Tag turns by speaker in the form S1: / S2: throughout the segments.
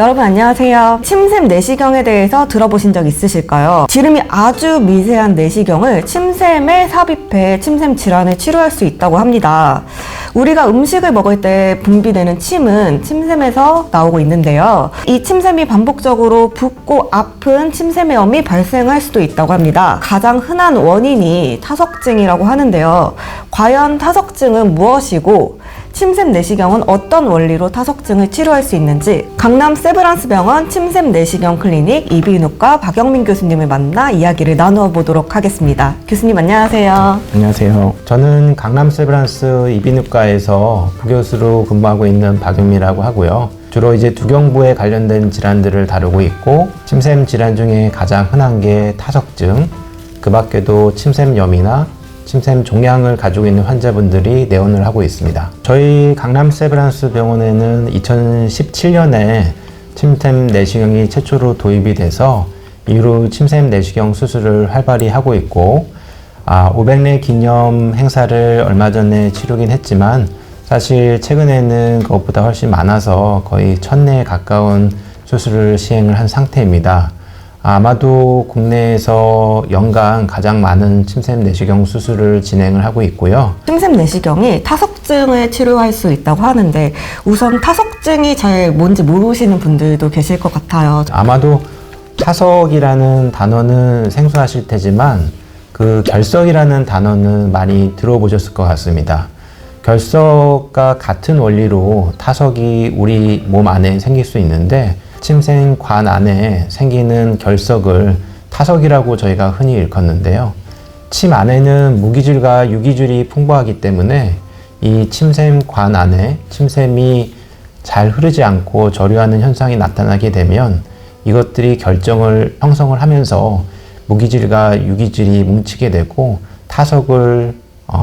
S1: 여러분 안녕하세요. 침샘 내시경에 대해서 들어보신 적 있으실까요? 지름이 아주 미세한 내시경을 침샘에 삽입해 침샘 질환을 치료할 수 있다고 합니다. 우리가 음식을 먹을 때 분비되는 침은 침샘에서 나오고 있는데요. 이 침샘이 반복적으로 붓고 아픈 침샘염이 발생할 수도 있다고 합니다. 가장 흔한 원인이 타석증이라고 하는데요. 과연 타석증은 무엇이고 침샘 내시경은 어떤 원리로 타석증을 치료할 수 있는지 강남 세브란스 병원 침샘 내시경 클리닉 이비인후과 박영민 교수님을 만나 이야기를 나누어 보도록 하겠습니다. 교수님 안녕하세요.
S2: 안녕하세요. 저는 강남 세브란스 이비인후과에서 부교수로 근무하고 있는 박영민이라고 하고요. 주로 이제 두경부에 관련된 질환들을 다루고 있고 침샘 질환 중에 가장 흔한 게 타석증, 그 밖에도 침샘염이나 침샘 종양을 가지고 있는 환자분들이 내원을 하고 있습니다. 저희 강남 세브란스 병원에는 2017년에 침샘 내시경이 최초로 도입이 돼서 이후로 침샘 내시경 수술을 활발히 하고 있고 500례 기념 행사를 얼마 전에 치르긴 했지만 사실 최근에는 그것보다 훨씬 많아서 거의 1000례에 가까운 수술을 시행을 한 상태입니다. 아마도 국내에서 연간 가장 많은 침샘 내시경 수술을 진행을 하고 있고요.
S1: 침샘 내시경이 타석증을 치료할 수 있다고 하는데 우선 타석증이 잘 뭔지 모르시는 분들도 계실 것 같아요.
S2: 아마도 타석이라는 단어는 생소하실 테지만 그 결석이라는 단어는 많이 들어보셨을 것 같습니다. 결석과 같은 원리로 타석이 우리 몸 안에 생길 수 있는데 침샘관 안에 생기는 결석을 타석이라고 저희가 흔히 일컫는데요. 침 안에는 무기질과 유기질이 풍부하기 때문에 이 침샘관 안에 침샘이 잘 흐르지 않고 저류하는 현상이 나타나게 되면 이것들이 결정을 형성을 하면서 무기질과 유기질이 뭉치게 되고 타석을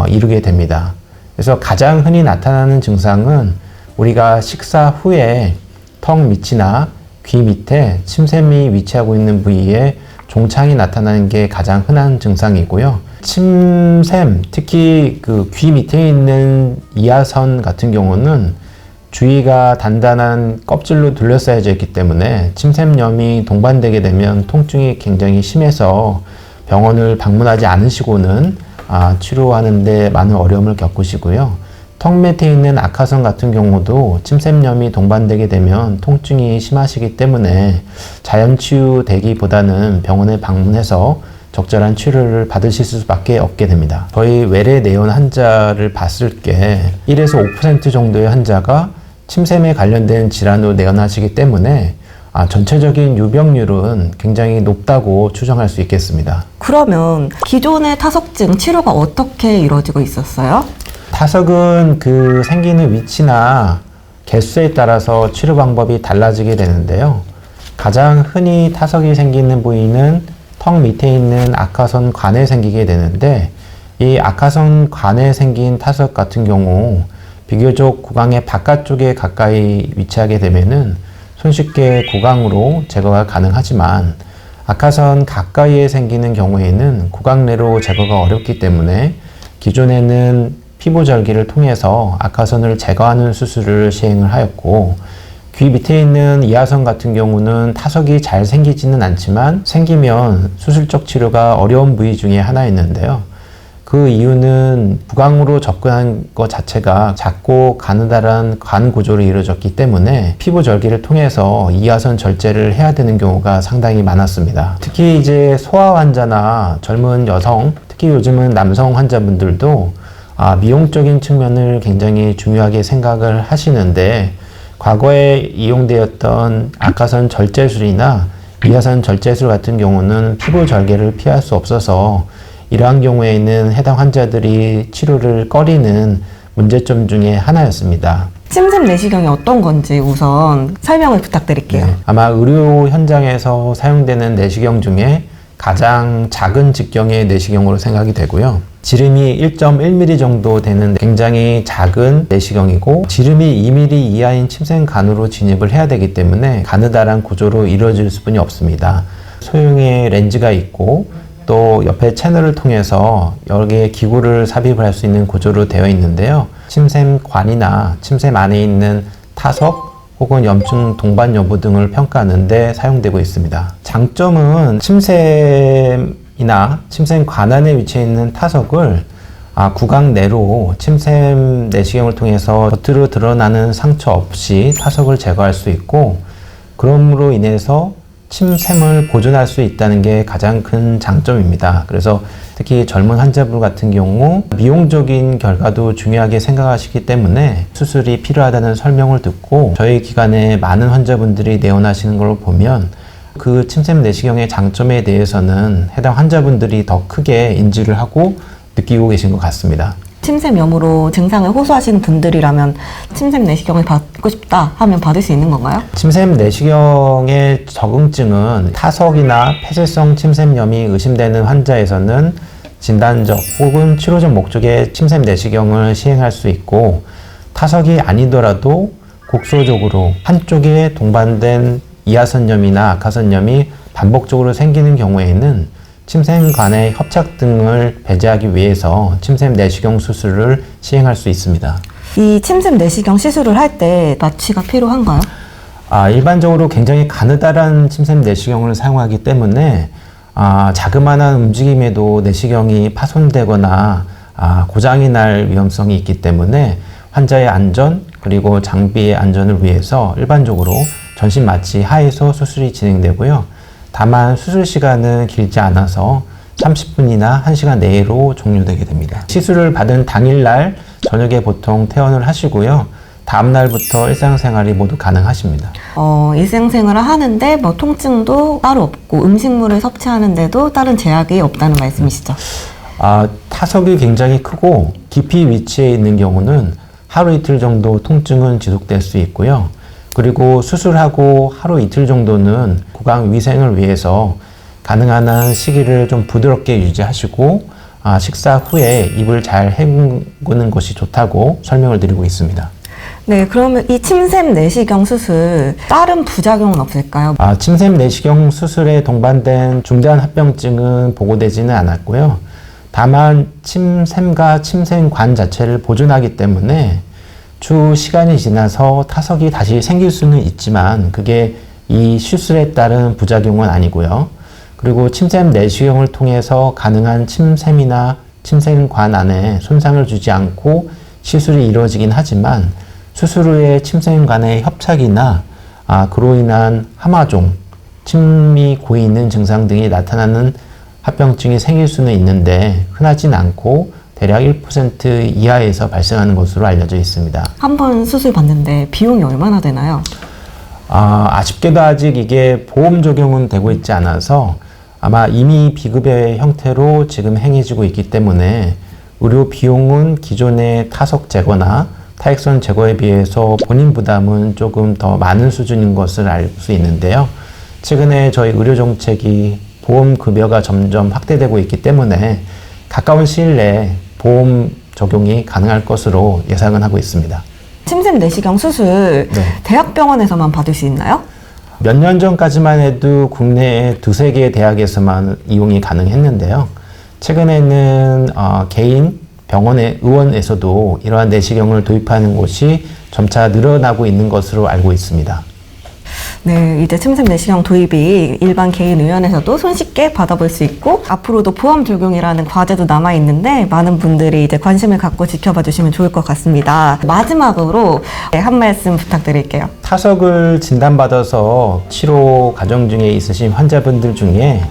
S2: 이루게 됩니다. 그래서 가장 흔히 나타나는 증상은 우리가 식사 후에 턱 밑이나 귀 밑에 침샘이 위치하고 있는 부위에 종창이 나타나는 게 가장 흔한 증상이고요. 침샘, 특히 그 귀 밑에 있는 이하선 같은 경우는 주위가 단단한 껍질로 둘러싸여져 있기 때문에 침샘염이 동반되게 되면 통증이 굉장히 심해서 병원을 방문하지 않으시고는 치료하는데 많은 어려움을 겪으시고요. 턱 밑에 있는 악화선 같은 경우도 침샘염이 동반되게 되면 통증이 심하시기 때문에 자연 치유되기보다는 병원에 방문해서 적절한 치료를 받으실 수밖에 없게 됩니다. 저희 외래 내원 환자를 봤을 때 1에서 5% 정도의 환자가 침샘에 관련된 질환으로 내원하시기 때문에 전체적인 유병률은 굉장히 높다고 추정할 수 있겠습니다.
S1: 그러면 기존의 타석증 치료가 어떻게 이루어지고 있었어요?
S2: 타석은 그 생기는 위치나 개수에 따라서 치료 방법이 달라지게 되는데요. 가장 흔히 타석이 생기는 부위는 턱 밑에 있는 악화선 관에 생기게 되는데 이 악화선 관에 생긴 타석 같은 경우 비교적 구강의 바깥쪽에 가까이 위치하게 되면은 손쉽게 구강으로 제거가 가능하지만 악화선 가까이에 생기는 경우에는 구강 내로 제거가 어렵기 때문에 기존에는 피부절기를 통해서 악화선을 제거하는 수술을 시행을 하였고 귀 밑에 있는 이하선 같은 경우는 타석이 잘 생기지는 않지만 생기면 수술적 치료가 어려운 부위 중에 하나였는데요. 그 이유는 구강으로 접근한 것 자체가 작고 가느다란 관 구조로 이루어졌기 때문에 피부 절기를 통해서 이하선 절제를 해야 되는 경우가 상당히 많았습니다. 특히 이제 소아 환자나 젊은 여성, 특히 요즘은 남성 환자분들도 미용적인 측면을 굉장히 중요하게 생각을 하시는데 과거에 이용되었던 악화선 절제술이나 이하선 절제술 같은 경우는 피부 절개를 피할 수 없어서 이러한 경우에는 해당 환자들이 치료를 꺼리는 문제점 중에 하나였습니다.
S1: 침샘 내시경이 어떤 건지 우선 설명을 부탁드릴게요.
S2: 네, 아마 의료 현장에서 사용되는 내시경 중에 가장 작은 직경의 내시경으로 생각이 되고요. 지름이 1.1mm 정도 되는 굉장히 작은 내시경이고 지름이 2mm 이하인 침샘관으로 진입을 해야 되기 때문에 가느다란 구조로 이루어질 수뿐이 없습니다. 소형의 렌즈가 있고 또 옆에 채널을 통해서 여러 개의 기구를 삽입을 할 수 있는 구조로 되어 있는데요. 침샘관이나 침샘 안에 있는 타석 혹은 염증 동반 여부 등을 평가하는 데 사용되고 있습니다. 장점은 침샘이나 침샘 관안에 위치해 있는 타석을 구강 내로 침샘 내시경을 통해서 겉으로 드러나는 상처 없이 타석을 제거할 수 있고, 그럼으로 인해서 침샘을 보존할 수 있다는 게 가장 큰 장점입니다. 그래서 특히 젊은 환자분 같은 경우 미용적인 결과도 중요하게 생각하시기 때문에 수술이 필요하다는 설명을 듣고 저희 기관에 많은 환자분들이 내원하시는 걸 보면 그 침샘 내시경의 장점에 대해서는 해당 환자분들이 더 크게 인지를 하고 느끼고 계신 것 같습니다.
S1: 침샘염으로 증상을 호소하시는 분들이라면 침샘 내시경을 받고 싶다 하면 받을 수 있는 건가요?
S2: 침샘 내시경의 적응증은 타석이나 폐쇄성 침샘염이 의심되는 환자에서는 진단적 혹은 치료적 목적의 침샘 내시경을 시행할 수 있고, 타석이 아니더라도 곡소적으로 한쪽에 동반된 이하선염이나 악하선염이 반복적으로 생기는 경우에는 침샘관의 협착 등을 배제하기 위해서 침샘 내시경 수술을 시행할 수 있습니다.
S1: 이 침샘 내시경 시술을 할 때 마취가 필요한가요?
S2: 일반적으로 굉장히 가느다란 침샘 내시경을 사용하기 때문에 자그마한 움직임에도 내시경이 파손되거나 고장이 날 위험성이 있기 때문에 환자의 안전 그리고 장비의 안전을 위해서 일반적으로 전신 마취 하에서 수술이 진행되고요. 다만 수술 시간은 길지 않아서 30분이나 1시간 내로 종료되게 됩니다. 시술을 받은 당일날 저녁에 보통 퇴원을 하시고요. 다음날부터 일상생활이 모두 가능하십니다.
S1: 일상생활을 하는데 뭐 통증도 따로 없고 음식물을 섭취하는데도 다른 제약이 없다는 말씀이시죠?
S2: 타석이 굉장히 크고 깊이 위치해 있는 경우는 하루 이틀 정도 통증은 지속될 수 있고요. 그리고 수술하고 하루 이틀 정도는 구강 위생을 위해서 가능한 한 시기를 좀 부드럽게 유지하시고 식사 후에 입을 잘 헹구는 것이 좋다고 설명을 드리고 있습니다.
S1: 네, 그러면 이 침샘 내시경 수술 다른 부작용은 없을까요?
S2: 침샘 내시경 수술에 동반된 중대한 합병증은 보고되지는 않았고요. 다만 침샘과 침샘관 자체를 보존하기 때문에 추후 시간이 지나서 타석이 다시 생길 수는 있지만 그게 이 시술에 따른 부작용은 아니고요. 그리고 침샘 내시경을 통해서 가능한 침샘이나 침샘관 안에 손상을 주지 않고 시술이 이루어지긴 하지만 수술 후에 침샘관의 협착이나 그로 인한 하마종, 침이 고이는 증상 등이 나타나는 합병증이 생길 수는 있는데 흔하진 않고 대략 1% 이하에서 발생하는 것으로 알려져 있습니다.
S1: 한 번 수술 받는데 비용이 얼마나 되나요?
S2: 아쉽게도 아직 이게 보험 적용은 되고 있지 않아서 아마 이미 비급여 형태로 지금 행해지고 있기 때문에 의료 비용은 기존의 타석 제거나 타액선 제거에 비해서 본인 부담은 조금 더 많은 수준인 것을 알 수 있는데요. 최근에 저희 의료 정책이 보험 급여가 점점 확대되고 있기 때문에 가까운 시일 내에 보험 적용이 가능할 것으로 예상은 하고 있습니다.
S1: 침샘 내시경 수술 대학병원에서만 받을 수 있나요?
S2: 몇 년 전까지만 해도 국내에 2-3개의 대학에서만 이용이 가능했는데요. 최근에는 개인 병원의 의원에서도 이러한 내시경을 도입하는 곳이 점차 늘어나고 있는 것으로 알고 있습니다.
S1: 네, 이제 침샘 내시경 도입이 일반 개인 의원에서도 손쉽게 받아볼 수 있고 앞으로도 보험 적용이라는 과제도 남아있는데 많은 분들이 이제 관심을 갖고 지켜봐 주시면 좋을 것 같습니다. 마지막으로 한 말씀 부탁드릴게요.
S2: 타석을 진단받아서 치료 과정 중에 있으신 환자분들 중에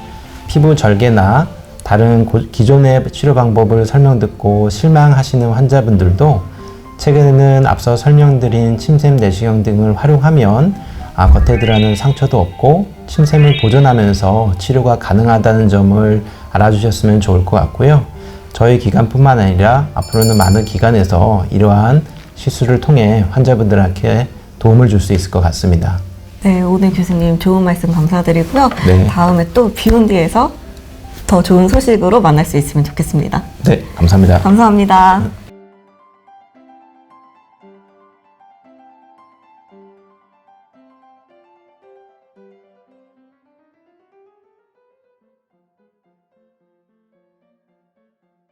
S2: 피부 절개나 다른 기존의 치료 방법을 설명 듣고 실망하시는 환자분들도 최근에는 앞서 설명드린 침샘 내시경 등을 활용하면 겉에 드러나는 상처도 없고 침샘을 보존하면서 치료가 가능하다는 점을 알아주셨으면 좋을 것 같고요. 저희 기관뿐만 아니라 앞으로는 많은 기관에서 이러한 시술을 통해 환자분들에게 도움을 줄 수 있을 것 같습니다.
S1: 네, 오늘 교수님 좋은 말씀 감사드리고요.
S2: 네.
S1: 다음에 또 비욘드에서 더 좋은 소식으로 만날 수 있으면 좋겠습니다.
S2: 네, 감사합니다.
S1: 감사합니다.